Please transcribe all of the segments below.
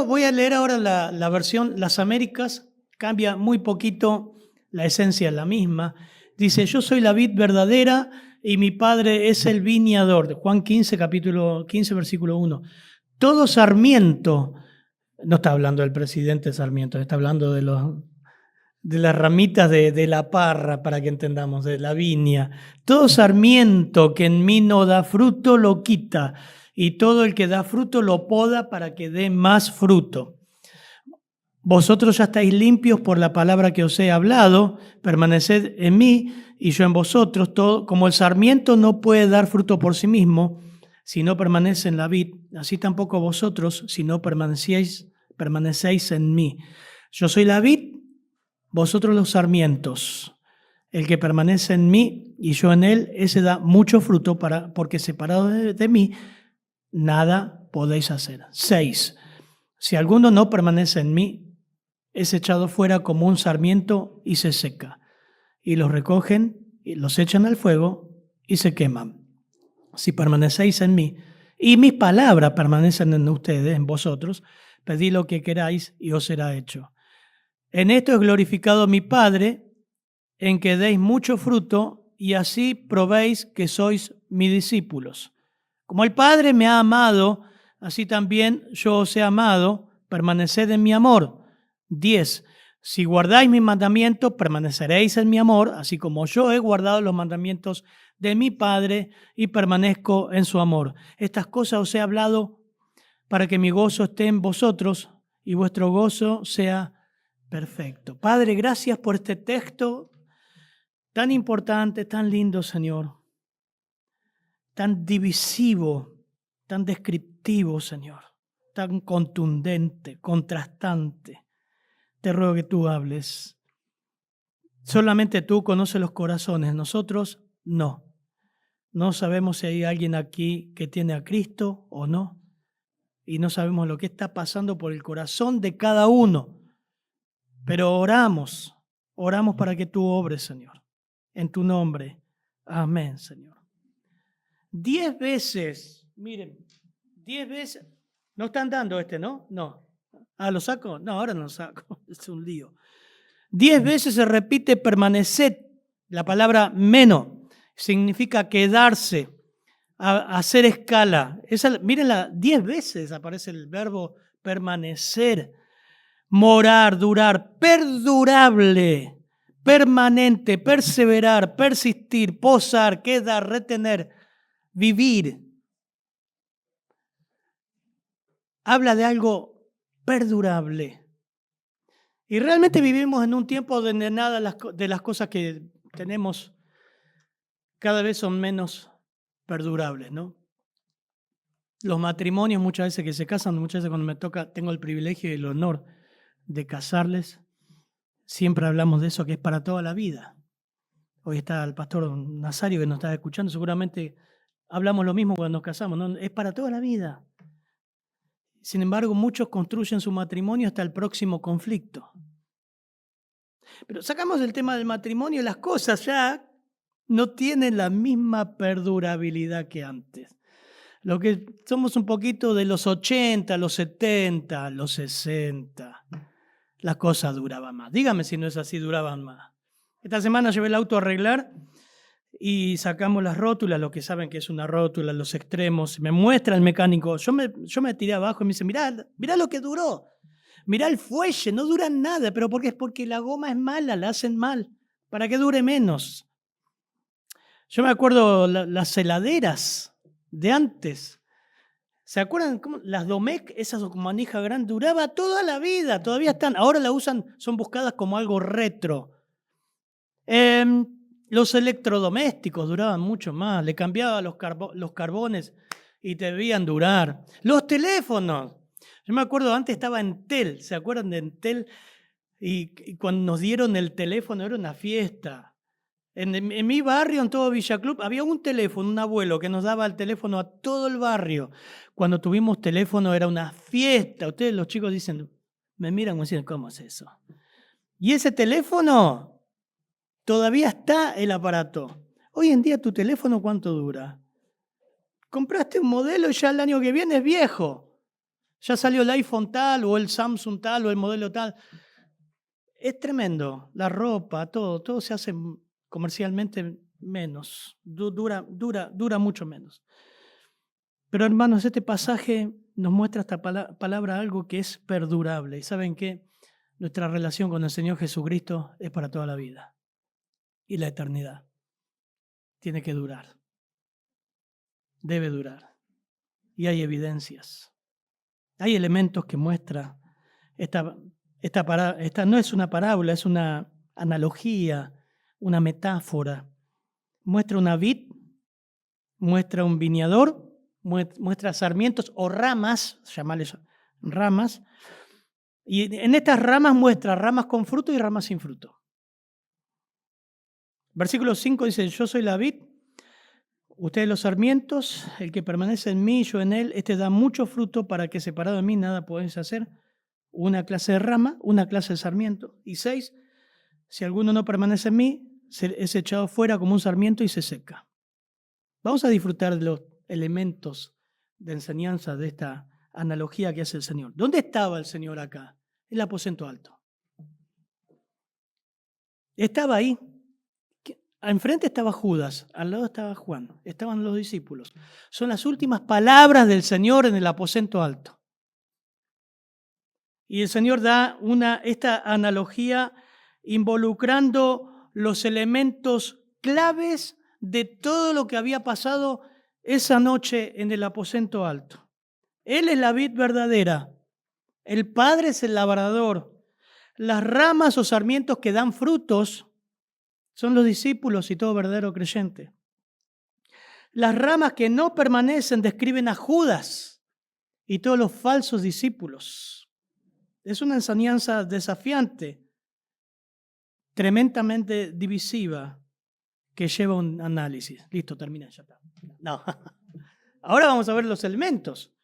Voy a leer ahora la versión Las Américas, cambia muy poquito, la esencia es la misma. Dice, yo soy la vid verdadera y mi padre es el viñador. De Juan 15, capítulo 15, versículo 1. Todo sarmiento, no está hablando del presidente Sarmiento, está hablando de las ramitas de la parra, para que entendamos, de la viña. Todo sarmiento que en mí no da fruto lo quita, y todo el que da fruto lo poda para que dé más fruto. Vosotros ya estáis limpios por la palabra que os he hablado, permaneced en mí y yo en vosotros. Todo, como el sarmiento no puede dar fruto por sí mismo si no permanece en la vid, así tampoco vosotros si no permanecéis en mí. Yo soy la vid, vosotros los sarmientos. El que permanece en mí y yo en él, ese da mucho fruto, porque separado de mí, nada podéis hacer. 6. Si alguno no permanece en mí, es echado fuera como un sarmiento y se seca. Y los recogen, y los echan al fuego y se queman. Si permanecéis en mí, y mis palabras permanecen en ustedes, en vosotros, pedid lo que queráis y os será hecho. En esto es glorificado mi Padre, en que deis mucho fruto y así probéis que sois mis discípulos. Como el Padre me ha amado, así también yo os he amado, permaneced en mi amor. 10. Si guardáis mis mandamientos, permaneceréis en mi amor, así como yo he guardado los mandamientos de mi Padre y permanezco en su amor. Estas cosas os he hablado para que mi gozo esté en vosotros y vuestro gozo sea perfecto. Padre, gracias por este texto tan importante, tan lindo, Señor, tan divisivo, tan descriptivo, Señor, tan contundente, contrastante. Te ruego que tú hables. Solamente tú conoces los corazones, nosotros no. No sabemos si hay alguien aquí que tiene a Cristo o no, y no sabemos lo que está pasando por el corazón de cada uno. Pero oramos para que tú obres, Señor, en tu nombre. Amén, Señor. 10 veces, miren, 10 veces, no están dando ¿no? No. Ah, ¿lo saco? No, ahora no lo saco, es un lío. 10 veces se repite permaneced, la palabra meno, significa quedarse, hacer escala. Mírenla, 10 veces aparece el verbo permanecer. Morar, durar, perdurable, permanente, perseverar, persistir, posar, quedar, retener, vivir. Habla de algo perdurable. Y realmente vivimos en un tiempo donde nada de las cosas que tenemos cada vez son menos perdurables, ¿no? Los matrimonios muchas veces que se casan, muchas veces cuando me toca, tengo el privilegio y el honor de casarles, siempre hablamos de eso, que es para toda la vida. Hoy está el pastor Nazario que nos está escuchando, seguramente hablamos lo mismo cuando nos casamos, ¿no? Es para toda la vida. Sin embargo, muchos construyen su matrimonio hasta el próximo conflicto. Pero sacamos el tema del matrimonio y las cosas ya no tienen la misma perdurabilidad que antes. Lo que somos un poquito de los 80, los 70, los 60. Las cosas duraban más. Dígame si no es así, duraban más. Esta semana llevé el auto a arreglar y sacamos las rótulas, lo que saben que es una rótula, los extremos. Me muestra el mecánico. Yo me tiré abajo y me dice, mirá lo que duró. Mirá el fuelle, no dura nada. ¿Pero por qué? Es porque la goma es mala, la hacen mal, para que dure menos. Yo me acuerdo las heladeras de antes. ¿Se acuerdan cómo las Domecq, esas con manija grande, duraba toda la vida? Todavía están. Ahora la usan, son buscadas como algo retro. Los electrodomésticos duraban mucho más. Le cambiaba los carbones y te debían durar. Los teléfonos. Yo me acuerdo, antes estaba Entel. ¿Se acuerdan de Entel? Y cuando nos dieron el teléfono era una fiesta. En mi barrio, en todo Villa Club, había un teléfono, un abuelo que nos daba el teléfono a todo el barrio. Cuando tuvimos teléfono era una fiesta. Ustedes los chicos dicen, me miran y dicen, ¿cómo es eso? Y ese teléfono, todavía está el aparato. Hoy en día tu teléfono, ¿cuánto dura? Compraste un modelo y ya el año que viene es viejo. Ya salió el iPhone tal, o el Samsung tal, o el modelo tal. Es tremendo. La ropa, todo se hace comercialmente menos. Dura mucho menos. Pero hermanos, este pasaje nos muestra esta palabra algo que es perdurable. ¿Y saben qué? Nuestra relación con el Señor Jesucristo es para toda la vida. Y la eternidad tiene que durar. Debe durar. Y hay evidencias. Hay elementos que muestra esta no es una parábola, es una analogía, una metáfora. Muestra una vid, muestra un viñador, muestra sarmientos o ramas, llamarles ramas, y en estas ramas muestra ramas con fruto y ramas sin fruto. Versículo 5 dice, yo soy la vid, ustedes los sarmientos, el que permanece en mí, yo en él, este da mucho fruto, para que separado de mí nada podéis hacer. Una clase de rama, una clase de sarmiento. Y 6, si alguno no permanece en mí, es echado fuera como un sarmiento y se seca. Vamos a disfrutar de los elementos de enseñanza de esta analogía que hace el Señor. ¿Dónde estaba el Señor acá? En el aposento alto. Estaba ahí. Enfrente estaba Judas, al lado estaba Juan, estaban los discípulos. Son las últimas palabras del Señor en el aposento alto. Y el Señor da esta analogía involucrando los elementos claves de todo lo que había pasado esa noche en el aposento alto. Él es la vid verdadera, el Padre es el labrador, las ramas o sarmientos que dan frutos son los discípulos y todo verdadero creyente. Las ramas que no permanecen describen a Judas y todos los falsos discípulos. Es una enseñanza desafiante, tremendamente divisiva, que lleva un análisis. Listo, termina, ya está. No. Ahora vamos a ver los elementos.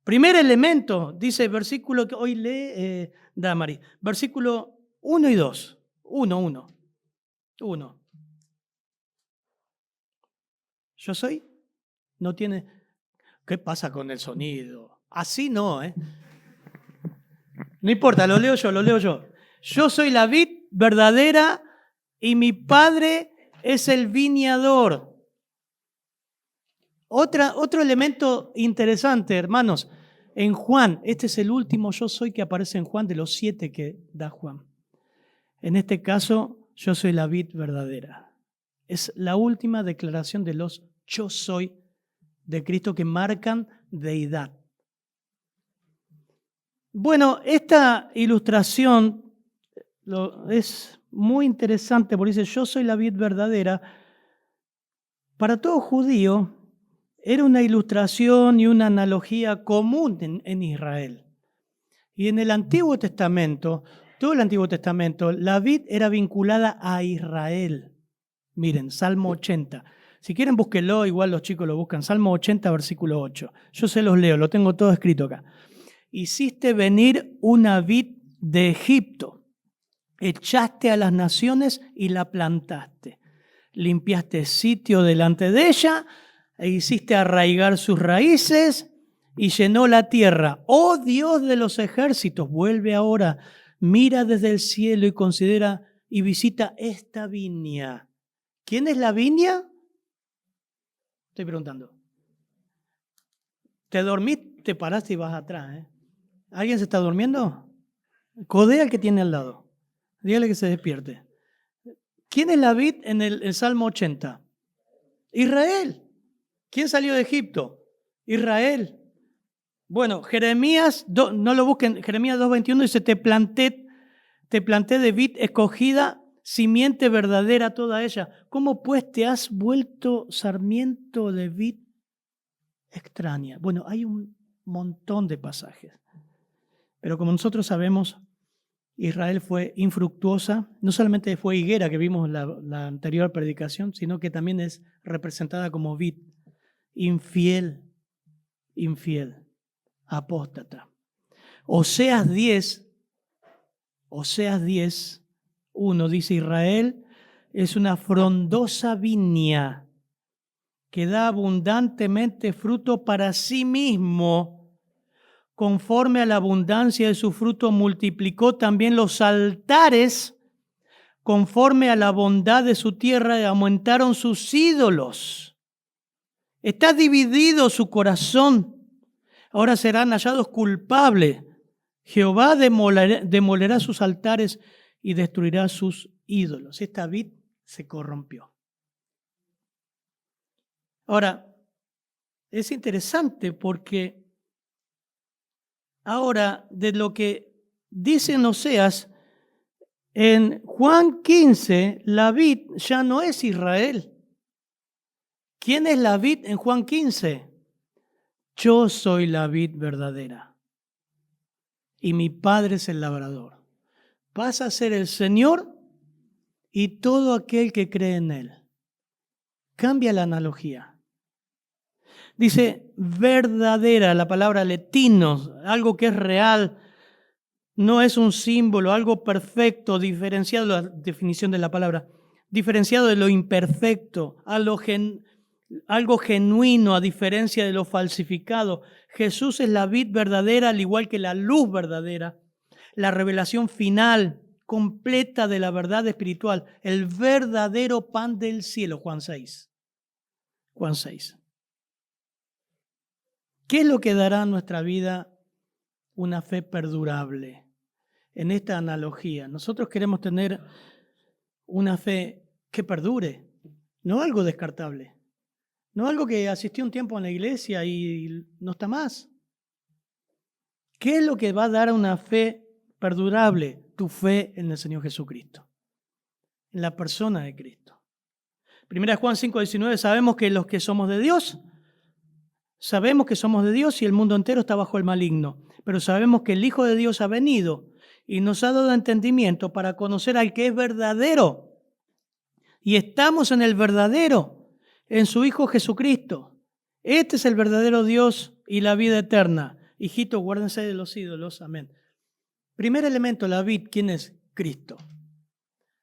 Primer elemento, dice versículo que hoy lee Damari, versículo 1 y 2. 1. Yo soy, no tiene... ¿Qué pasa con el sonido? Así no, ¿eh? No importa, lo leo yo. Yo soy la vid verdadera y mi Padre es el viñador. Otro elemento interesante, hermanos, en Juan, este es el último yo soy que aparece en Juan de los 7 que da Juan. En este caso, yo soy la vid verdadera. Es la última declaración de los yo soy de Cristo que marcan deidad. Bueno, esta ilustración es muy interesante porque dice, yo soy la vid verdadera. Para todo judío era una ilustración y una analogía común en Israel. Y en el Antiguo Testamento, todo el Antiguo Testamento, la vid era vinculada a Israel. Miren, Salmo 80. Si quieren búsquenlo, igual los chicos lo buscan. Salmo 80, versículo 8. Yo se los leo, lo tengo todo escrito acá. Hiciste venir una vid de Egipto, echaste a las naciones y la plantaste. Limpiaste sitio delante de ella e hiciste arraigar sus raíces y llenó la tierra. Oh Dios de los ejércitos, vuelve ahora, mira desde el cielo y considera y visita esta viña. ¿Quién es la viña? Estoy preguntando. Te dormís, te paraste y vas atrás, ¿eh? ¿Alguien se está durmiendo? Codea al que tiene al lado. Dígale que se despierte. ¿Quién es la vid en el Salmo 80? Israel. ¿Quién salió de Egipto? Israel. Bueno, Jeremías, no lo busquen, Jeremías 2:21 dice, te planté de vid escogida, simiente verdadera toda ella. ¿Cómo pues te has vuelto sarmiento de vid extraña? Bueno, hay un montón de pasajes. Pero como nosotros sabemos, Israel fue infructuosa, no solamente fue higuera que vimos en la anterior predicación, sino que también es representada como vid, infiel, apóstata. Oseas 10:1 dice, Israel es una frondosa viña que da abundantemente fruto para sí mismo, conforme a la abundancia de su fruto, multiplicó también los altares, conforme a la bondad de su tierra, y aumentaron sus ídolos. Está dividido su corazón. Ahora serán hallados culpables. Jehová demolerá sus altares y destruirá sus ídolos. Esta vid se corrompió. Ahora, es interesante porque ahora de lo que dice Oseas, en Juan 15, la vid ya no es Israel. ¿Quién es la vid en Juan 15? Yo soy la vid verdadera y mi Padre es el labrador. Pasa a ser el Señor y todo aquel que cree en Él. Cambia la analogía. Dice verdadera, la palabra letinos, algo que es real, no es un símbolo, algo perfecto, diferenciado, la definición de la palabra, diferenciado de lo imperfecto, algo genuino a diferencia de lo falsificado. Jesús es la vid verdadera, al igual que la luz verdadera, la revelación final, completa de la verdad espiritual, el verdadero pan del cielo, Juan 6. Juan 6. ¿Qué es lo que dará a nuestra vida una fe perdurable? En esta analogía, nosotros queremos tener una fe que perdure, no algo descartable, no algo que asistió un tiempo en la iglesia y no está más. ¿Qué es lo que va a dar una fe perdurable? Tu fe en el Señor Jesucristo, en la persona de Cristo. 1 Juan 5:19, sabemos que los que somos de Dios, sabemos que somos de Dios y el mundo entero está bajo el maligno, pero sabemos que el Hijo de Dios ha venido y nos ha dado entendimiento para conocer al que es verdadero. Y estamos en el verdadero, en su Hijo Jesucristo. Este es el verdadero Dios y la vida eterna. Hijitos, guárdense de los ídolos. Amén. Primer elemento, la vid, ¿quién es? Cristo.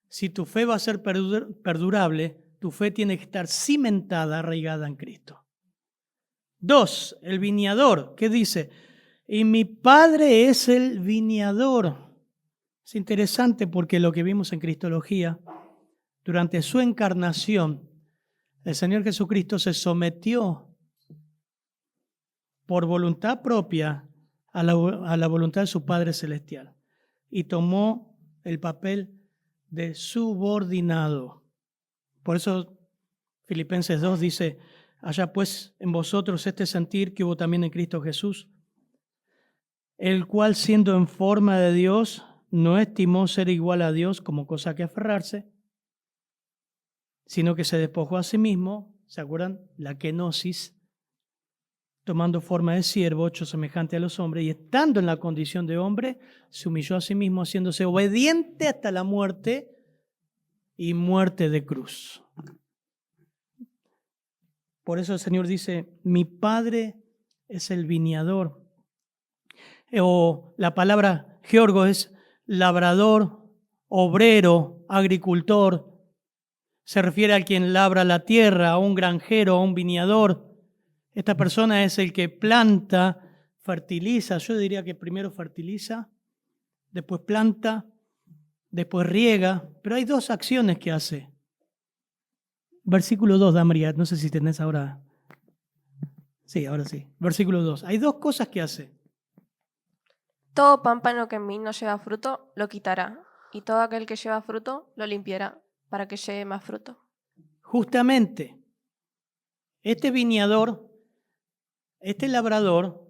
Si tu fe va a ser perdurable, tu fe tiene que estar cimentada, arraigada en Cristo. 2, el viñador. ¿Qué dice? Y mi Padre es el viñador. Es interesante porque lo que vimos en Cristología, durante su encarnación, el Señor Jesucristo se sometió por voluntad propia a la voluntad de su Padre Celestial y tomó el papel de subordinado. Por eso Filipenses 2 dice, haya pues en vosotros este sentir que hubo también en Cristo Jesús, el cual siendo en forma de Dios, no estimó ser igual a Dios como cosa que aferrarse, sino que se despojó a sí mismo, ¿se acuerdan? La kenosis, tomando forma de siervo, hecho semejante a los hombres, y estando en la condición de hombre, se humilló a sí mismo, haciéndose obediente hasta la muerte y muerte de cruz. Por eso el Señor dice, mi Padre es el viñador. O la palabra georgo es labrador, obrero, agricultor. Se refiere a quien labra la tierra, a un granjero, a un viñador. Esta persona es el que planta, fertiliza. Yo diría que primero fertiliza, después planta, después riega. Pero hay dos acciones que hace. Versículo 2, Damaria, no sé si tenés ahora. Sí, ahora sí. Versículo 2. Hay dos cosas que hace. Todo pámpano que en mí no lleva fruto, lo quitará, y todo aquel que lleva fruto, lo limpiará, para que lleve más fruto. Justamente, este viñador, este labrador,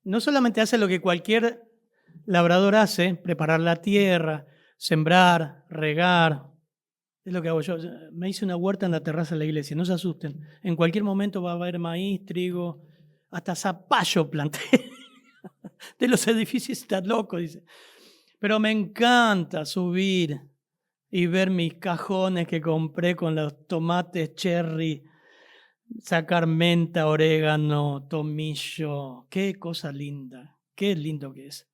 no solamente hace lo que cualquier labrador hace, preparar la tierra, sembrar, regar. Es lo que hago yo. Me hice una huerta en la terraza de la iglesia, no se asusten. En cualquier momento va a haber maíz, trigo, hasta zapallo planté. De los edificios está loco, dice. Pero me encanta subir y ver mis cajones que compré con los tomates cherry, sacar menta, orégano, tomillo. Qué cosa linda, qué lindo que es.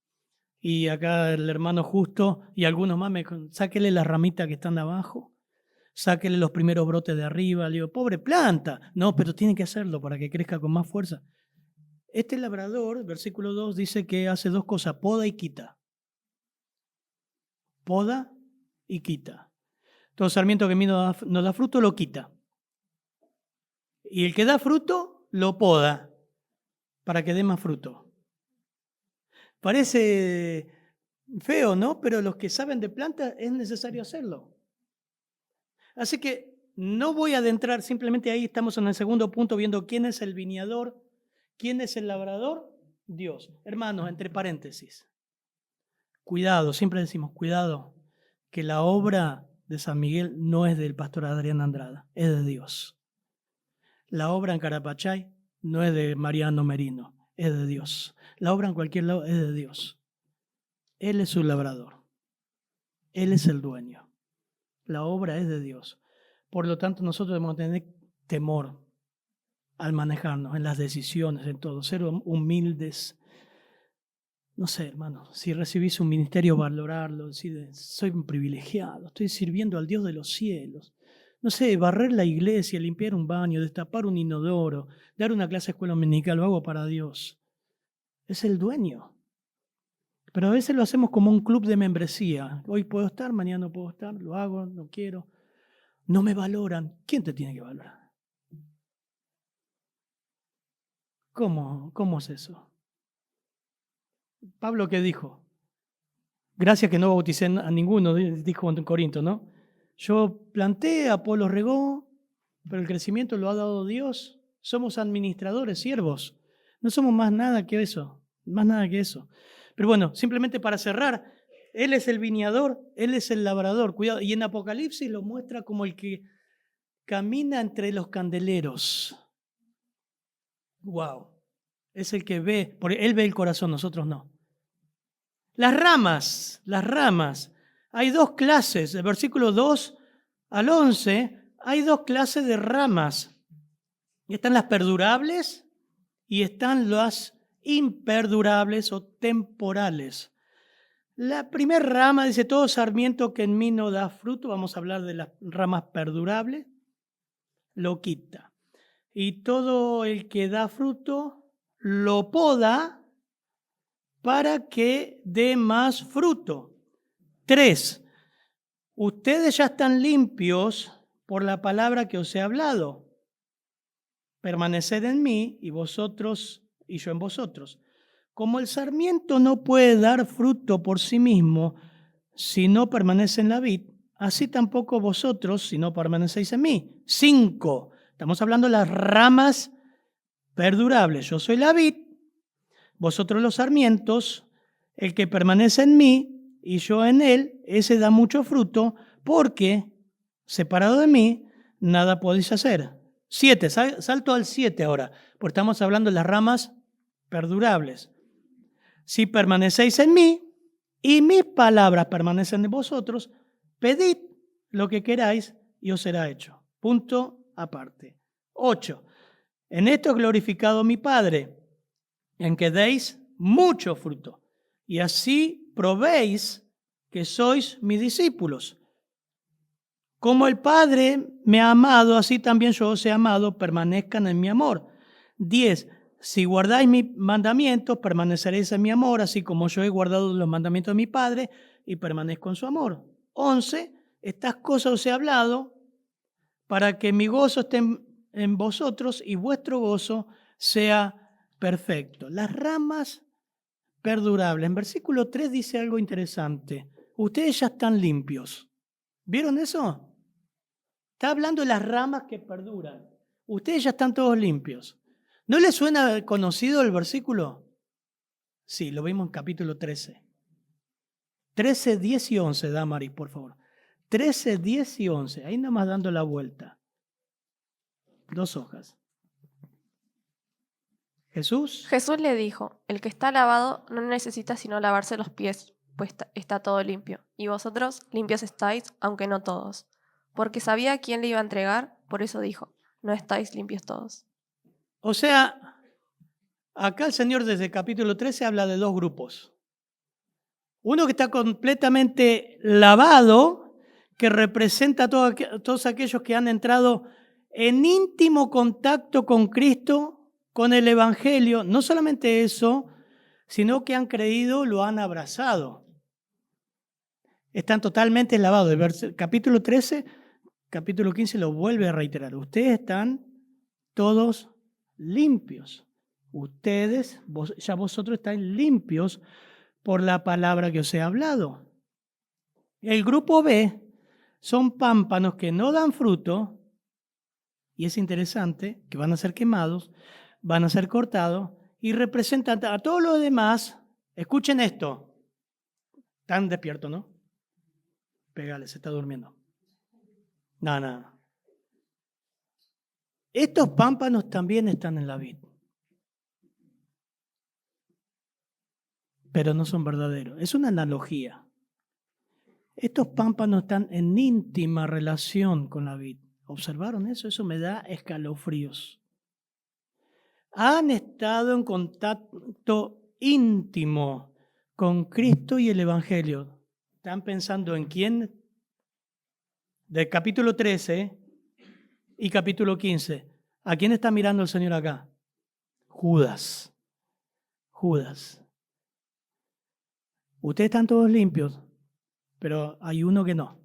Y acá el hermano Justo y algunos más sáquele las ramitas que están de abajo, sáquele los primeros brotes de arriba. Le digo, pobre planta. No, pero tiene que hacerlo para que crezca con más fuerza. Este labrador, versículo 2, dice que hace dos cosas, poda y quita. Poda y quita. Todo sarmiento que en mí no da fruto, lo quita. Y el que da fruto, lo poda para que dé más fruto. Parece feo, ¿no? Pero los que saben de plantas es necesario hacerlo. Así que no voy a adentrar, simplemente ahí estamos en el segundo punto viendo quién es el viñador, quién es el labrador, Dios. Hermanos, entre paréntesis, cuidado, siempre decimos cuidado, que la obra de San Miguel no es del pastor Adrián Andrada, es de Dios. La obra en Carapachay no es de Mariano Merino, es de Dios. La obra en cualquier lado es de Dios. Él es su labrador. Él es el dueño. La obra es de Dios. Por lo tanto, nosotros debemos tener temor al manejarnos en las decisiones, en todo. Ser humildes. No sé, hermano, si recibís un ministerio, valorarlo, decir, soy un privilegiado, estoy sirviendo al Dios de los cielos. No sé, barrer la iglesia, limpiar un baño, destapar un inodoro, dar una clase de escuela dominical, lo hago para Dios. Es el dueño. Pero a veces lo hacemos como un club de membresía. Hoy puedo estar, mañana no puedo estar, lo hago, no quiero. No me valoran. ¿Quién te tiene que valorar? ¿Cómo es eso? Pablo, ¿qué dijo? Gracias que no bauticé a ninguno, dijo en Corinto, ¿no? Yo planté, Apolo regó, pero el crecimiento lo ha dado Dios. Somos administradores, siervos. No somos más nada que eso, más nada que eso. Pero bueno, simplemente para cerrar, Él es el viñador, Él es el labrador. Cuidado, y en Apocalipsis lo muestra como el que camina entre los candeleros. Wow, es el que ve, porque Él ve el corazón, nosotros no. Las ramas. Hay dos clases, del versículo 2 al 11, hay dos clases de ramas. Están las perdurables y están las imperdurables o temporales. La primera rama dice, todo sarmiento que en mí no da fruto, vamos a hablar de las ramas perdurables, lo quita. Y todo el que da fruto, lo poda para que dé más fruto. 3. Ustedes ya están limpios por la palabra que os he hablado. Permaneced en mí y vosotros y yo en vosotros. Como el sarmiento no puede dar fruto por sí mismo si no permanece en la vid, así tampoco vosotros si no permanecéis en mí. 5. Estamos hablando de las ramas perdurables. Yo soy la vid, vosotros los sarmientos, el que permanece en mí y yo en él, ese da mucho fruto, porque separado de mí, nada podéis hacer. 7, salto al 7 ahora, porque estamos hablando de las ramas perdurables. Si permanecéis en mí y mis palabras permanecen en vosotros, pedid lo que queráis y os será hecho. Punto aparte. 8. En esto es glorificado mi Padre, en que deis mucho fruto, y así probéis que sois mis discípulos. Como el Padre me ha amado, así también yo os he amado, permanezcan en mi amor. 10. Si guardáis mis mandamientos, permaneceréis en mi amor, así como yo he guardado los mandamientos de mi Padre y permanezco en su amor. 11. Estas cosas os he hablado para que mi gozo esté en vosotros y vuestro gozo sea perfecto. Las ramas perdurables. En versículo 3 dice algo interesante. Ustedes ya están limpios. ¿Vieron eso? Está hablando de las ramas que perduran. Ustedes ya están todos limpios. ¿No les suena conocido el versículo? Sí, lo vimos en capítulo 13. 13, 10 y 11, Damaris, por favor. 13, 10 y 11. Ahí nada más dando la vuelta. 2 hojas. Jesús le dijo, el que está lavado no necesita sino lavarse los pies, pues está todo limpio. Y vosotros limpios estáis, aunque no todos. Porque sabía a quién le iba a entregar, por eso dijo, no estáis limpios todos. O sea, acá el Señor desde el capítulo 13 habla de dos grupos. Uno que está completamente lavado, que representa a todos aquellos que han entrado en íntimo contacto con Cristo, con el Evangelio. No solamente eso, sino que han creído, lo han abrazado. Están totalmente lavados. El capítulo 13, capítulo 15 lo vuelve a reiterar. Ustedes están todos limpios. Ustedes, ya vosotros estáis limpios por la palabra que os he hablado. El grupo B son pámpanos que no dan fruto, y es interesante que van a ser quemados, van a ser cortados y representan a todos los demás. Escuchen esto. Están despiertos, ¿no? Pégale, se está durmiendo. No. Estos pámpanos también están en la vid, pero no son verdaderos. Es una analogía. Estos pámpanos están en íntima relación con la vid. ¿Observaron eso? Eso me da escalofríos. Han estado en contacto íntimo con Cristo y el Evangelio. ¿Están pensando en quién? Del capítulo 13 y capítulo 15. ¿A quién está mirando el Señor acá? Judas. Ustedes están todos limpios, pero hay uno que no.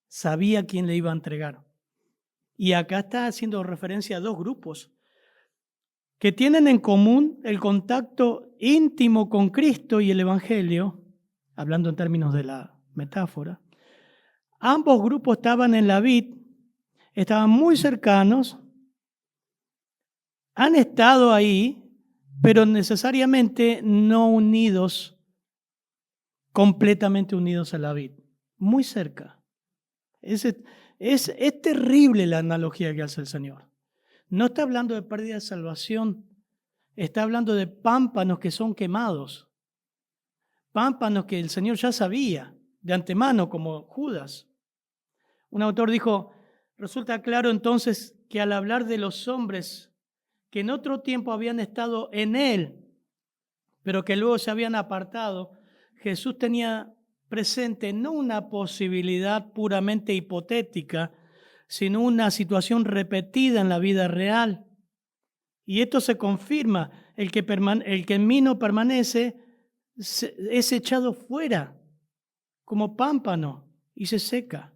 Sabía quién le iba a entregar. Y acá está haciendo referencia a dos grupos que tienen en común el contacto íntimo con Cristo y el Evangelio, hablando en términos de la metáfora. Ambos grupos estaban en la vid, estaban muy cercanos, han estado ahí, pero necesariamente no unidos, completamente unidos a la vid, muy cerca. Es terrible la analogía que hace el Señor. No está hablando de pérdida de salvación, está hablando de pámpanos que son quemados, pámpanos que el Señor ya sabía de antemano, como Judas. Un autor dijo, resulta claro entonces que al hablar de los hombres que en otro tiempo habían estado en Él, pero que luego se habían apartado, Jesús tenía presente no una posibilidad puramente hipotética, sino una situación repetida en la vida real. Y esto se confirma, el que en mí no permanece es echado fuera como pámpano y se seca.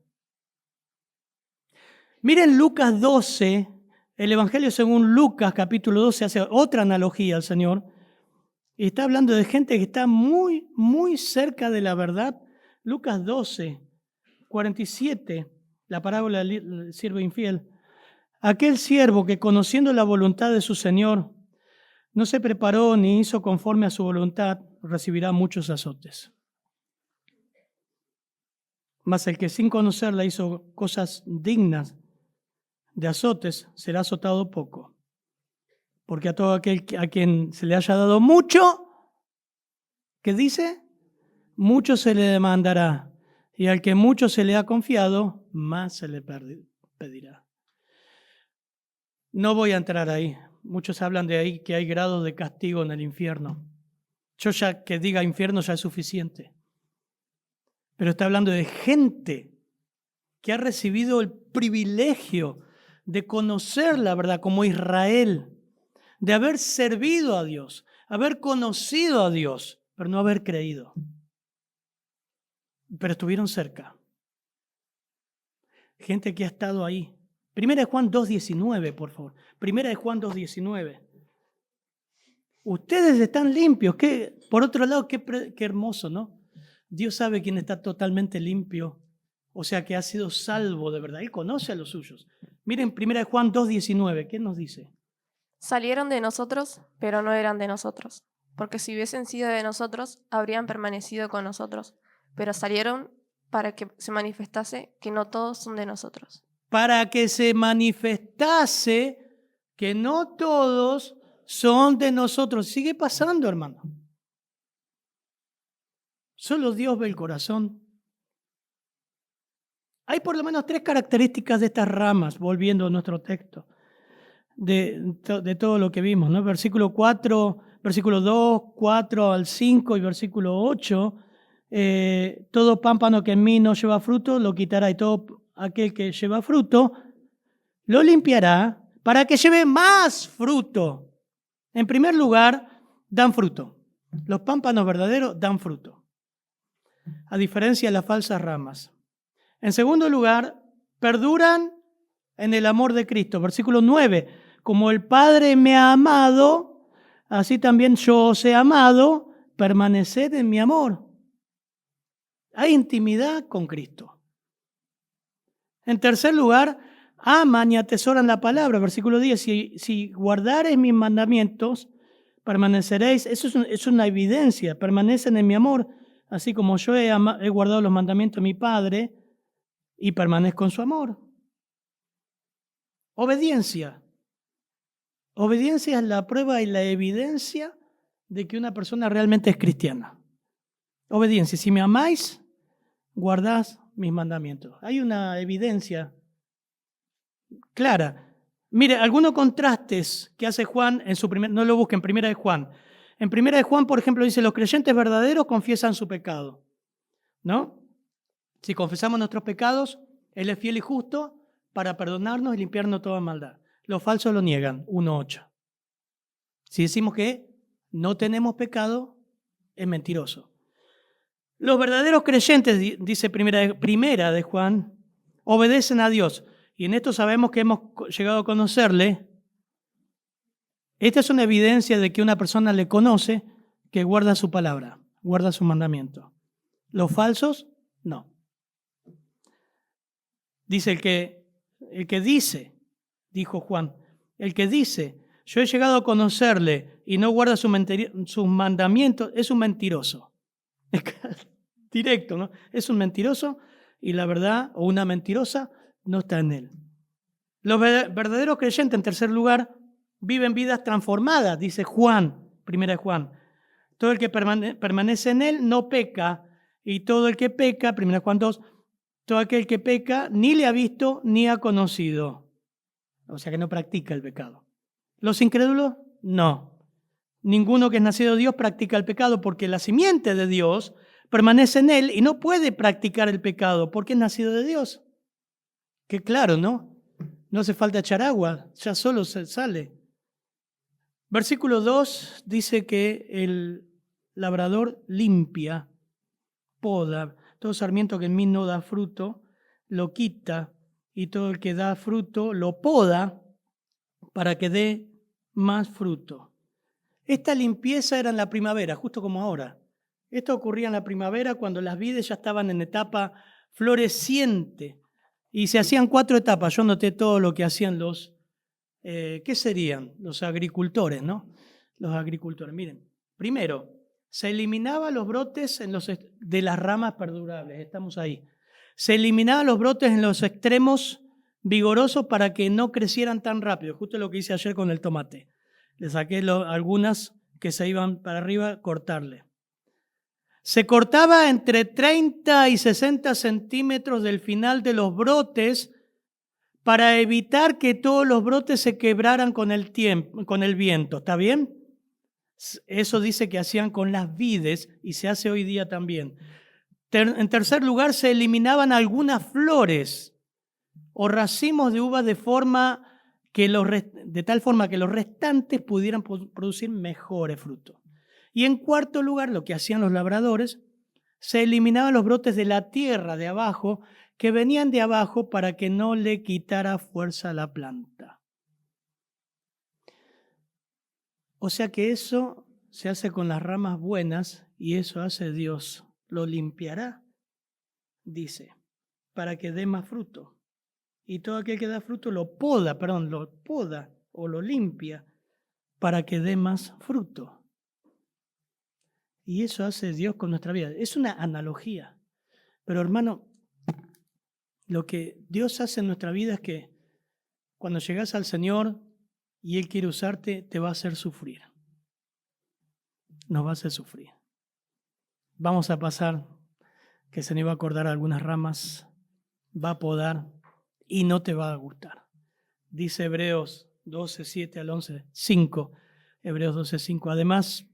Miren Lucas 12, el Evangelio según Lucas capítulo 12 hace otra analogía al Señor. Y está hablando de gente que está muy, muy cerca de la verdad. Lucas 12, 47, la parábola del siervo infiel. Aquel siervo que conociendo la voluntad de su Señor no se preparó ni hizo conforme a su voluntad, recibirá muchos azotes. Mas el que sin conocerla hizo cosas dignas de azotes, será azotado poco. Porque a todo aquel a quien se le haya dado mucho, ¿qué dice? Mucho se le demandará. Y al que mucho se le ha confiado, más se le pedirá. No voy a entrar ahí. Muchos hablan de ahí que hay grados de castigo en el infierno. Yo ya que diga infierno ya es suficiente. Pero está hablando de gente que ha recibido el privilegio de conocer la verdad como Israel, de haber servido a Dios, haber conocido a Dios, pero no haber creído. Pero estuvieron cerca. Gente que ha estado ahí. Primera de Juan 2.19, por favor. Primera de Juan 2.19. Ustedes están limpios. Por otro lado, qué hermoso, ¿no? Dios sabe quién está totalmente limpio, o sea que ha sido salvo de verdad. Él conoce a los suyos. Miren, primera de Juan 2.19, ¿qué nos dice? Salieron de nosotros, pero no eran de nosotros. Porque si hubiesen sido de nosotros, habrían permanecido con nosotros. Pero salieron para que se manifestase que no todos son de nosotros. Para que se manifestase que no todos son de nosotros. Sigue pasando, hermano. Solo Dios ve el corazón. Hay por lo menos 3 características de estas ramas, volviendo a nuestro texto, de todo lo que vimos, ¿no? Versículo 4, versículo 2, 4 al 5 y versículo 8. Todo pámpano que en mí no lleva fruto, lo quitará, y todo aquel que lleva fruto, lo limpiará para que lleve más fruto. En primer lugar, dan fruto. Los pámpanos verdaderos dan fruto, a diferencia de las falsas ramas. En segundo lugar, perduran en el amor de Cristo. Versículo 9. Como el Padre me ha amado, así también yo os he amado, permaneced en mi amor. Hay intimidad con Cristo. En tercer lugar, aman y atesoran la palabra. Versículo 10. Si guardareis mis mandamientos, permaneceréis. Eso es una evidencia. Permanecen en mi amor, así como yo he guardado los mandamientos de mi Padre y permanezco en su amor. Obediencia. Obediencia es la prueba y la evidencia de que una persona realmente es cristiana. Obediencia. Si me amáis, guardás mis mandamientos. Hay una evidencia clara. Mire, algunos contrastes que hace Juan en su no lo busquen, en Primera de Juan. En Primera de Juan, por ejemplo, dice, los creyentes verdaderos confiesan su pecado, ¿no? Si confesamos nuestros pecados, Él es fiel y justo para perdonarnos y limpiarnos toda maldad. Los falsos lo niegan, 1:8. Si decimos que no tenemos pecado, es mentiroso. Los verdaderos creyentes, dice primera de Juan, obedecen a Dios. Y en esto sabemos que hemos llegado a conocerle. Esta es una evidencia de que una persona le conoce, que guarda su palabra, guarda su mandamiento. Los falsos, no. Dice el que dice, dijo Juan, el que dice, yo he llegado a conocerle y no guarda sus mandamientos, es un mentiroso. Directo, ¿no? Es un mentiroso y la verdad, o una mentirosa, no está en él. Los verdaderos creyentes, en tercer lugar, viven vidas transformadas, dice Juan, primera de Juan. Todo el que permanece en él no peca, y todo el que peca, primera de Juan 2, todo aquel que peca ni le ha visto ni ha conocido. O sea que no practica el pecado. Los incrédulos, no. Ninguno que es nacido de Dios practica el pecado porque la simiente de Dios permanece en él y no puede practicar el pecado porque es nacido de Dios. Qué claro, ¿no? No hace falta echar agua, ya solo se sale. Versículo 2 dice que el labrador limpia, poda, todo sarmiento que en mí no da fruto, lo quita, y todo el que da fruto lo poda para que dé más fruto. Esta limpieza era en la primavera, justo como ahora. Esto ocurría en la primavera cuando las vides ya estaban en etapa floreciente y se hacían 4 etapas. Yo noté todo lo que hacían los, ¿qué serían? Los agricultores, ¿no? Los agricultores. Miren, primero, se eliminaban los brotes de las ramas perdurables, estamos ahí. Se eliminaban los brotes en los extremos vigorosos para que no crecieran tan rápido, justo lo que hice ayer con el tomate. Le saqué algunas que se iban para arriba, cortarle. Se cortaba entre 30 y 60 centímetros del final de los brotes para evitar que todos los brotes se quebraran con el viento. ¿Está bien? Eso dice que hacían con las vides y se hace hoy día también. En tercer lugar, se eliminaban algunas flores o racimos de uvas de tal forma que los restantes pudieran producir mejores frutos. Y en cuarto lugar, lo que hacían los labradores, se eliminaban los brotes de la tierra de abajo, que venían de abajo para que no le quitara fuerza a la planta. O sea que eso se hace con las ramas buenas y eso hace Dios. Lo limpiará, dice, para que dé más fruto. Y todo aquel que da fruto lo poda o lo limpia para que dé más fruto. Y eso hace Dios con nuestra vida. Es una analogía. Pero hermano, lo que Dios hace en nuestra vida es que cuando llegas al Señor y Él quiere usarte, te va a hacer sufrir. Nos va a hacer sufrir. Vamos a pasar, que se nos va a cortar algunas ramas, va a podar y no te va a gustar. Dice Hebreos 12, 7 al 11, 5. Hebreos 12, 5. Además,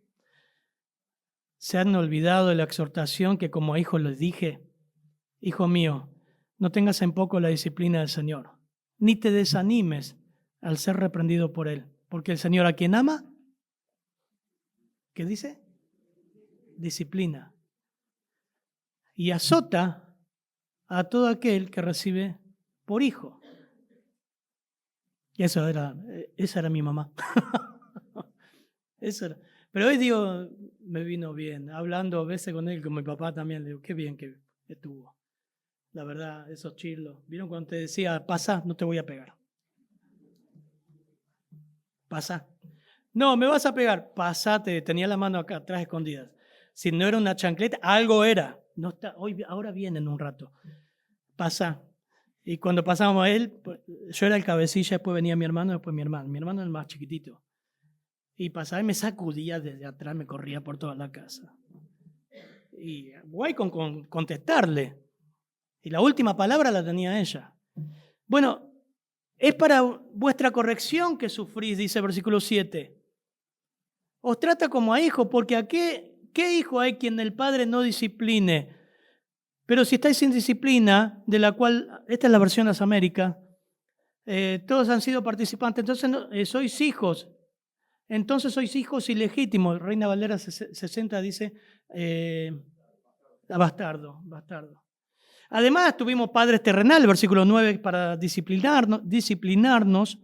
se han olvidado de la exhortación que como a hijos les dije, hijo mío, no tengas en poco la disciplina del Señor, ni te desanimes al ser reprendido por Él, porque el Señor a quien ama, ¿Qué dice? Disciplina. Y azota a todo aquel que recibe por hijo. Y esa era mi mamá. Eso era. Pero hoy digo, me vino bien. Hablando a veces con él, con mi papá también, le digo, qué bien que estuvo. La verdad, esos chirlos. ¿Vieron cuando te decía, pasa, no te voy a pegar? Pasa. No, me vas a pegar. Pasate, tenía la mano acá, atrás escondidas. Si no era una chancleta, algo era. No está, ahora viene en un rato. Pasa. Y cuando pasábamos a él, yo era el cabecilla, después venía mi hermano, después mi hermano. Mi hermano era el más chiquitito. Y pasaba y me sacudía desde atrás, me corría por toda la casa. Y guay con contestarle. Y la última palabra la tenía ella. Bueno, es para vuestra corrección que sufrís, dice el versículo 7. Os trata como a hijos, porque ¿a qué hijo hay quien el padre no discipline? Pero si estáis sin disciplina, de la cual, esta es la versión de las Américas, todos han sido participantes, entonces sois hijos. Entonces sois hijos ilegítimos. Reina Valera 60 dice, bastardo. Además, tuvimos padres terrenales, versículo 9, para disciplinarnos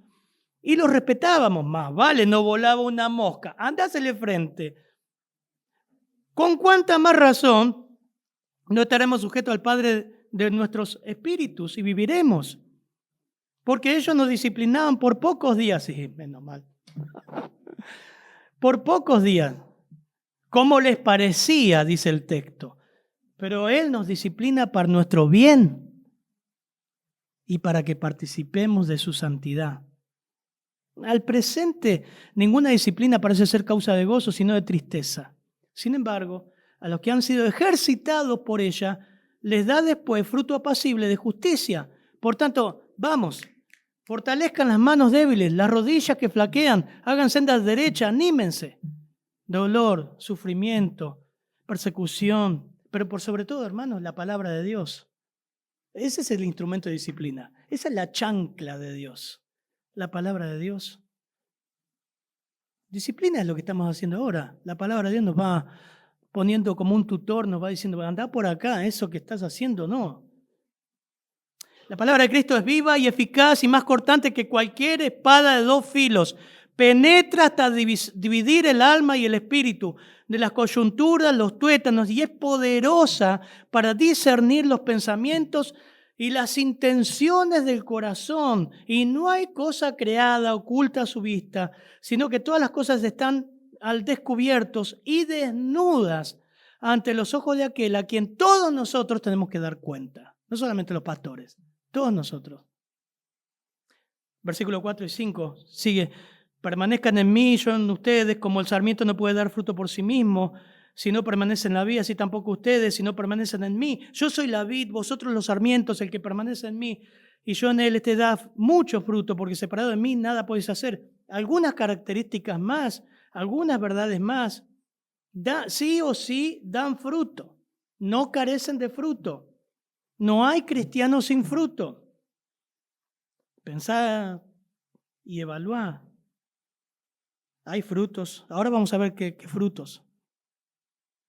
y los respetábamos más. Vale, no volaba una mosca. Andásele frente. ¿Con cuánta más razón no estaremos sujetos al Padre de nuestros espíritus y viviremos? Porque ellos nos disciplinaban por pocos días. Sí, menos mal. Por pocos días. ¿Cómo les parecía? Dice el texto. Pero Él nos disciplina para nuestro bien y para que participemos de su santidad. Al presente, ninguna disciplina parece ser causa de gozo, sino de tristeza. Sin embargo, a los que han sido ejercitados por ella, les da después fruto apacible de justicia. Por tanto, vamos, fortalezcan las manos débiles, las rodillas que flaquean, hagan sendas derechas, anímense. Dolor, sufrimiento, persecución, pero por sobre todo, hermanos, la palabra de Dios. Ese es el instrumento de disciplina. Esa es la chancla de Dios. La palabra de Dios. Disciplina es lo que estamos haciendo ahora. La palabra de Dios nos va poniendo como un tutor, nos va diciendo, anda por acá, eso que estás haciendo, no. La palabra de Cristo es viva y eficaz y más cortante que cualquier espada de dos filos. Penetra hasta dividir el alma y el espíritu, de las coyunturas, los tuétanos, y es poderosa para discernir los pensamientos y las intenciones del corazón. Y no hay cosa creada oculta a su vista, sino que todas las cosas están al descubierto y desnudas ante los ojos de aquel a quien todos nosotros tenemos que dar cuenta. No solamente los pastores, todos nosotros. Versículo 4 y 5 sigue. Permanezcan en mí, yo en ustedes, como el sarmiento no puede dar fruto por sí mismo, si no permanece en la vid, así tampoco ustedes, si no permanecen en mí. Yo soy la vid, vosotros los sarmientos, el que permanece en mí, y yo en él, este da mucho fruto, porque separado de mí nada podéis hacer. Algunas características más, algunas verdades más, sí o sí dan fruto, no carecen de fruto. No hay cristianos sin fruto. Pensá y evaluá. Hay frutos. Ahora vamos a ver qué frutos.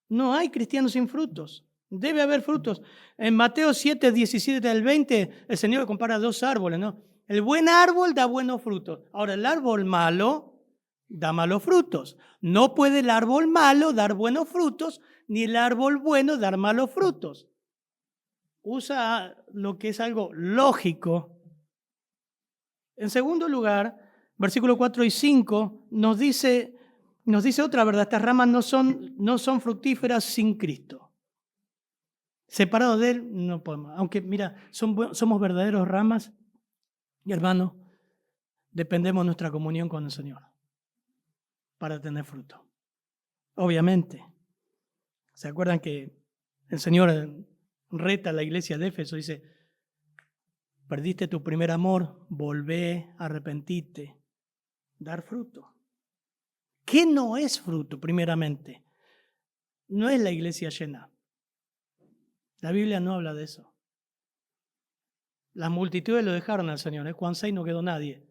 No hay cristianos sin frutos. Debe haber frutos. En Mateo 7, 17 al 20, el Señor compara dos árboles, ¿no? El buen árbol da buenos frutos. Ahora, el árbol malo da malos frutos. No puede el árbol malo dar buenos frutos, ni el árbol bueno dar malos frutos. Usa lo que es algo lógico. En segundo lugar, versículos 4 y 5 nos dice otra verdad. Estas ramas no son fructíferas sin Cristo. Separados de Él no podemos. Aunque, mira, somos verdaderos ramas y, hermano, dependemos de nuestra comunión con el Señor para tener fruto. Obviamente. ¿Se acuerdan que el Señor reta a la iglesia de Éfeso? Dice, perdiste tu primer amor, volvé, arrepentirte, dar fruto. ¿Qué no es fruto, primeramente? No es la iglesia llena. La Biblia no habla de eso. Las multitudes lo dejaron al Señor. En Juan 6 no quedó nadie.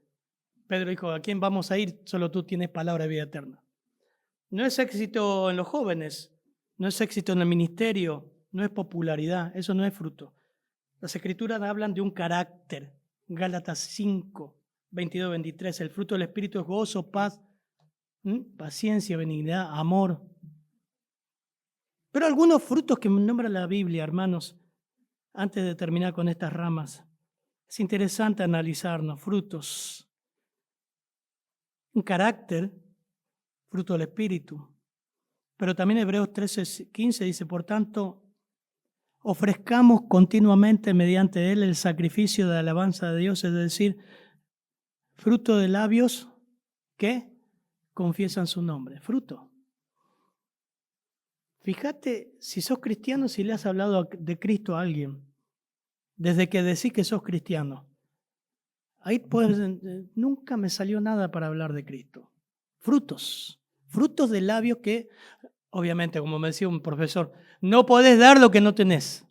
Pedro dijo, ¿a quién vamos a ir? Solo tú tienes palabra de vida eterna. No es éxito en los jóvenes, no es éxito en el ministerio, no es popularidad, eso no es fruto. Las Escrituras hablan de un carácter. Gálatas 5, 22, 23. El fruto del Espíritu es gozo, paz, paciencia, benignidad, amor. Pero algunos frutos que nombra la Biblia, hermanos, antes de terminar con estas ramas, es interesante analizarnos. Frutos. Un carácter, fruto del Espíritu. Pero también Hebreos 13:15 dice, por tanto, ofrezcamos continuamente mediante él el sacrificio de alabanza de Dios, es decir, fruto de labios que confiesan su nombre. Fruto. Fíjate, si sos cristiano, si le has hablado de Cristo a alguien, desde que decís que sos cristiano, ahí nunca me salió nada para hablar de Cristo. Frutos. Frutos de labios que, obviamente, como me decía un profesor, no podés dar lo que no tenés.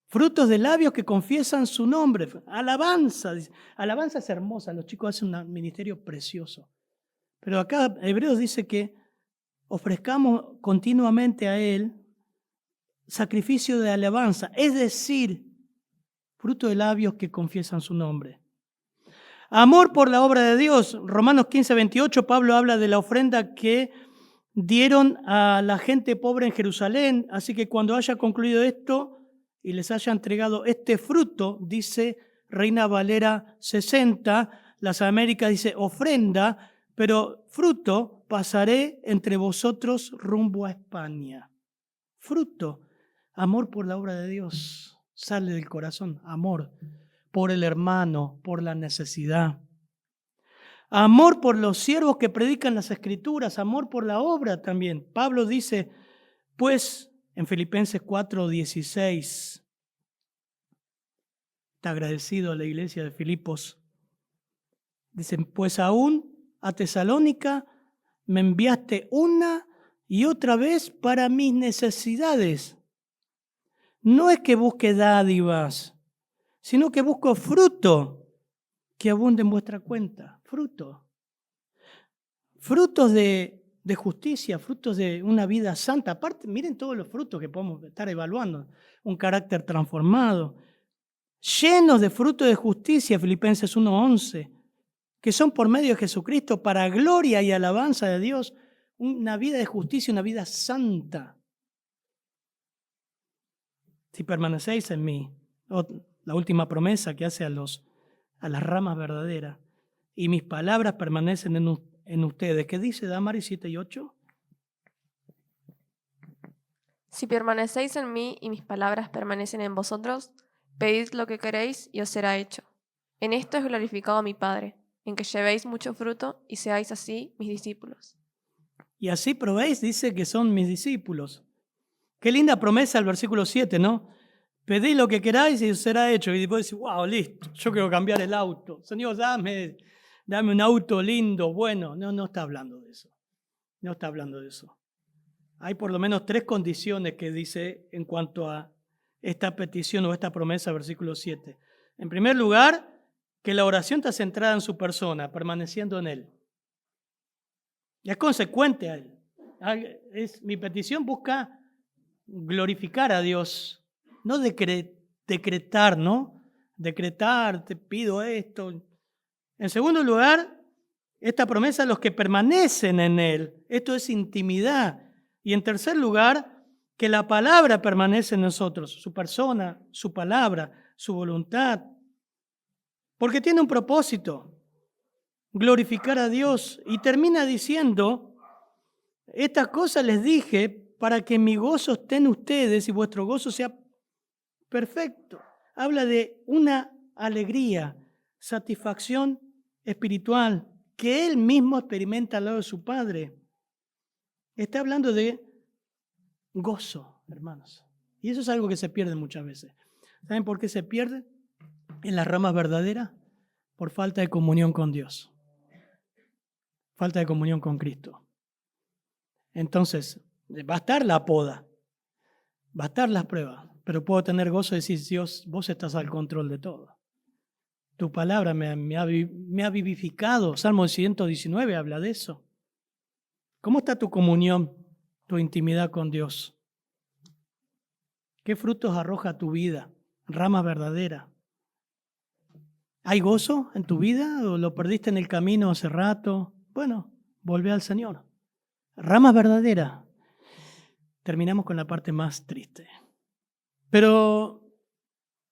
Frutos de labios que confiesan su nombre. Alabanza. Alabanza es hermosa. Los chicos hacen un ministerio precioso. Pero acá Hebreos dice que ofrezcamos continuamente a Él sacrificio de alabanza. Es decir, fruto de labios que confiesan su nombre. Amor por la obra de Dios. Romanos 15, 28, Pablo habla de la ofrenda que dieron a la gente pobre en Jerusalén. Así que cuando haya concluido esto y les haya entregado este fruto, dice Reina Valera 60, las Américas dice ofrenda, pero fruto pasaré entre vosotros rumbo a España. Fruto, amor por la obra de Dios, sale del corazón, amor por el hermano, por la necesidad. Amor por los siervos que predican las Escrituras, amor por la obra también. Pablo dice, pues, en Filipenses 4:16, está agradecido a la iglesia de Filipos. Dicen, pues aún a Tesalónica me enviaste una y otra vez para mis necesidades. No es que busque dádivas, sino que busco fruto que abunde en vuestra cuenta. Fruto. Frutos de justicia, frutos de una vida santa. Aparte, miren todos los frutos que podemos estar evaluando. Un carácter transformado. Llenos de frutos de justicia, Filipenses 1:11, que son por medio de Jesucristo para gloria y alabanza de Dios. Una vida de justicia, una vida santa. Si permanecéis en mí, la última promesa que hace a las ramas verdaderas, y mis palabras permanecen en ustedes. ¿Qué dice Damaris 7:8? Si permanecéis en mí y mis palabras permanecen en vosotros, pedid lo que queréis y os será hecho. En esto es glorificado mi Padre, en que llevéis mucho fruto y seáis así mis discípulos. Y así probéis, dice que son mis discípulos. Qué linda promesa el versículo 7, ¿no? Pedid lo que queráis y os será hecho. Y después decís, wow, listo, yo quiero cambiar el auto. Señor, dame un auto lindo, bueno. No está hablando de eso. No está hablando de eso. Hay por lo menos 3 condiciones que dice en cuanto a esta petición o esta promesa, versículo 7. En primer lugar, que la oración está centrada en su persona, permaneciendo en Él. Y es consecuente a Él. Mi petición busca glorificar a Dios, no decretar, ¿no? Decretar, te pido esto. En segundo lugar, esta promesa a los que permanecen en Él. Esto es intimidad. Y en tercer lugar, que la palabra permanece en nosotros, su persona, su palabra, su voluntad. Porque tiene un propósito, glorificar a Dios. Y termina diciendo, estas cosas les dije para que mi gozo esté en ustedes y vuestro gozo sea perfecto. Habla de una alegría, satisfacción espiritual que Él mismo experimenta al lado de su Padre. Está hablando de gozo, hermanos. Y eso es algo que se pierde muchas veces. ¿Saben por qué se pierde en las ramas verdaderas? Por falta de comunión con Dios. Falta de comunión con Cristo. Entonces, va a estar la poda, va a estar las pruebas, pero puedo tener gozo de decir, Dios, vos estás al control de todo. Tu palabra me ha vivificado. Salmo 119 habla de eso. ¿Cómo está tu comunión, tu intimidad con Dios? ¿Qué frutos arroja tu vida? Ramas verdaderas. ¿Hay gozo en tu vida o lo perdiste en el camino hace rato? Bueno, volvé al Señor. Ramas verdaderas. Terminamos con la parte más triste. Pero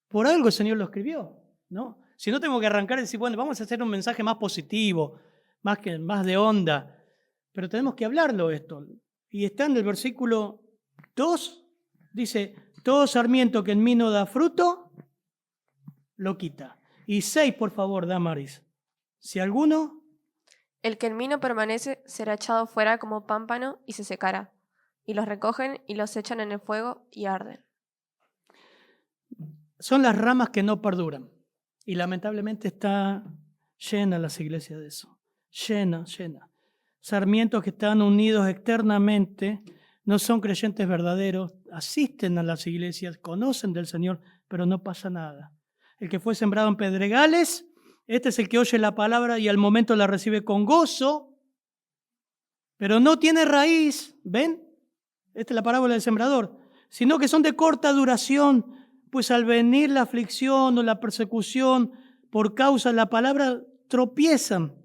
por algo el Señor lo escribió, ¿no? Si no, tengo que arrancar y decir, bueno, vamos a hacer un mensaje más positivo, más de onda. Pero tenemos que hablarlo esto. Y está en el versículo 2, dice, todo sarmiento que en mí no da fruto, lo quita. Y 6, por favor, Damaris. Si alguno... El que en mí no permanece será echado fuera como pámpano y se secará. Y los recogen y los echan en el fuego y arden. Son las ramas que no perduran. Y lamentablemente está llena las iglesias de eso. Llena. Sarmientos que están unidos externamente, no son creyentes verdaderos, asisten a las iglesias, conocen del Señor, pero no pasa nada. El que fue sembrado en pedregales, este es el que oye la palabra y al momento la recibe con gozo, pero no tiene raíz, ¿ven? Esta es la parábola del sembrador, sino que son de corta duración, pues al venir la aflicción o la persecución por causa de la palabra, tropiezan.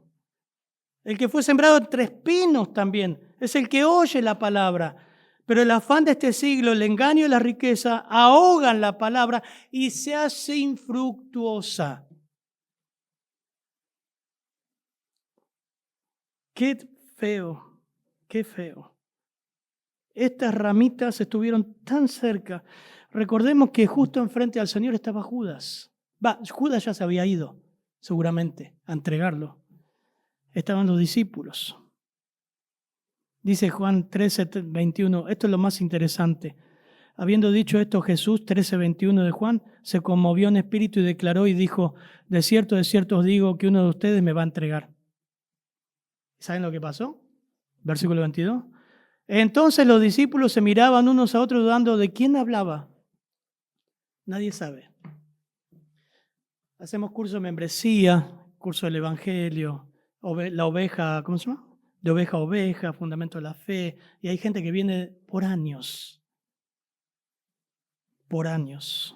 El que fue sembrado entre espinos también es el que oye la palabra. Pero el afán de este siglo, el engaño y la riqueza ahogan la palabra y se hace infructuosa. Qué feo, qué feo. Estas ramitas estuvieron tan cerca. Recordemos que justo enfrente al Señor estaba Judas. Judas ya se había ido, seguramente, a entregarlo. Estaban los discípulos. Dice Juan 13:21, esto es lo más interesante. Habiendo dicho esto, Jesús, 13:21 de Juan, se conmovió en espíritu y declaró y dijo, de cierto os digo que uno de ustedes me va a entregar. ¿Saben lo que pasó? Versículo 22. Entonces los discípulos se miraban unos a otros dudando de quién hablaba. Nadie sabe. Hacemos curso de membresía, curso del Evangelio, la oveja, ¿cómo se llama? De oveja a oveja, fundamento de la fe. Y hay gente que viene por años. Por años.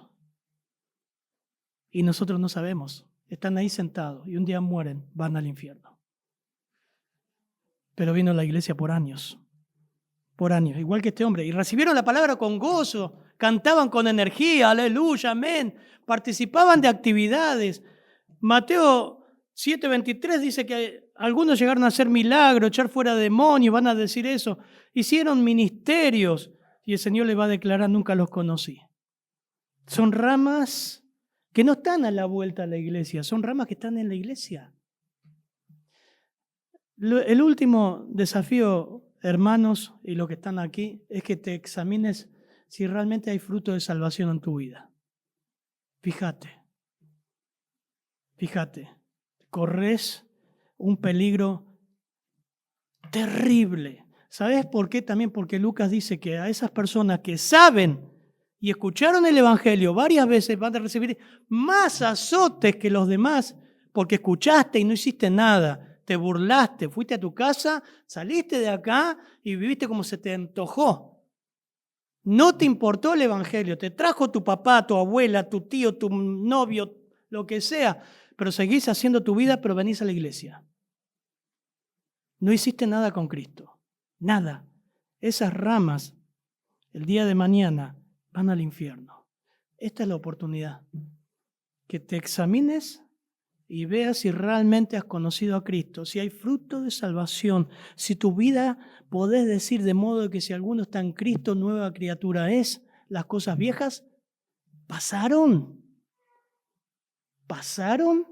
Y nosotros no sabemos. Están ahí sentados y un día mueren, van al infierno. Pero vino a la iglesia por años. Por años, igual que este hombre. Y recibieron la palabra con gozo, cantaban con energía, aleluya, amén. Participaban de actividades. Mateo 7:23 dice que algunos llegaron a hacer milagros, echar fuera demonios, van a decir eso. Hicieron ministerios y el Señor les va a declarar, nunca los conocí. Son ramas que no están a la vuelta a la iglesia, son ramas que están en la iglesia. El último desafío, hermanos, y los que están aquí, es que te examines si realmente hay fruto de salvación en tu vida. Fíjate, corres un peligro terrible. ¿Sabes por qué? También porque Lucas dice que a esas personas que saben y escucharon el Evangelio varias veces van a recibir más azotes que los demás porque escuchaste y no hiciste nada. Te burlaste, fuiste a tu casa, saliste de acá y viviste como se te antojó. No te importó el Evangelio, te trajo tu papá, tu abuela, tu tío, tu novio, lo que sea, pero seguís haciendo tu vida, pero venís a la iglesia. No hiciste nada con Cristo, nada. Esas ramas, el día de mañana, van al infierno. Esta es la oportunidad, que te examines y veas si realmente has conocido a Cristo, si hay fruto de salvación, si tu vida podés decir de modo que si alguno está en Cristo, nueva criatura es, las cosas viejas pasaron. ¿Pasaron?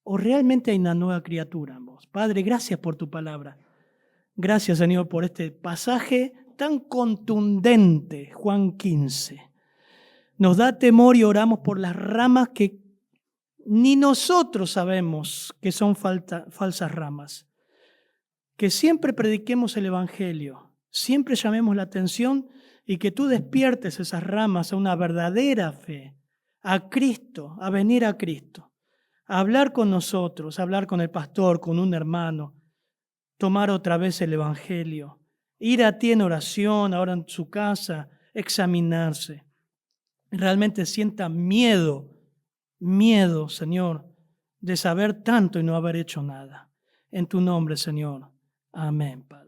¿O realmente hay una nueva criatura en vos? Padre, gracias por tu palabra. Gracias, Señor, por este pasaje tan contundente, Juan 15. Nos da temor y oramos por las ramas que ni nosotros sabemos que son falsas ramas. Que siempre prediquemos el Evangelio, siempre llamemos la atención y que tú despiertes esas ramas a una verdadera fe, a Cristo, a venir a Cristo, a hablar con nosotros, a hablar con el pastor, con un hermano, tomar otra vez el Evangelio, ir a ti en oración, ahora en su casa, examinarse. Realmente sienta miedo, Señor, de saber tanto y no haber hecho nada. En tu nombre, Señor. Amén, Padre.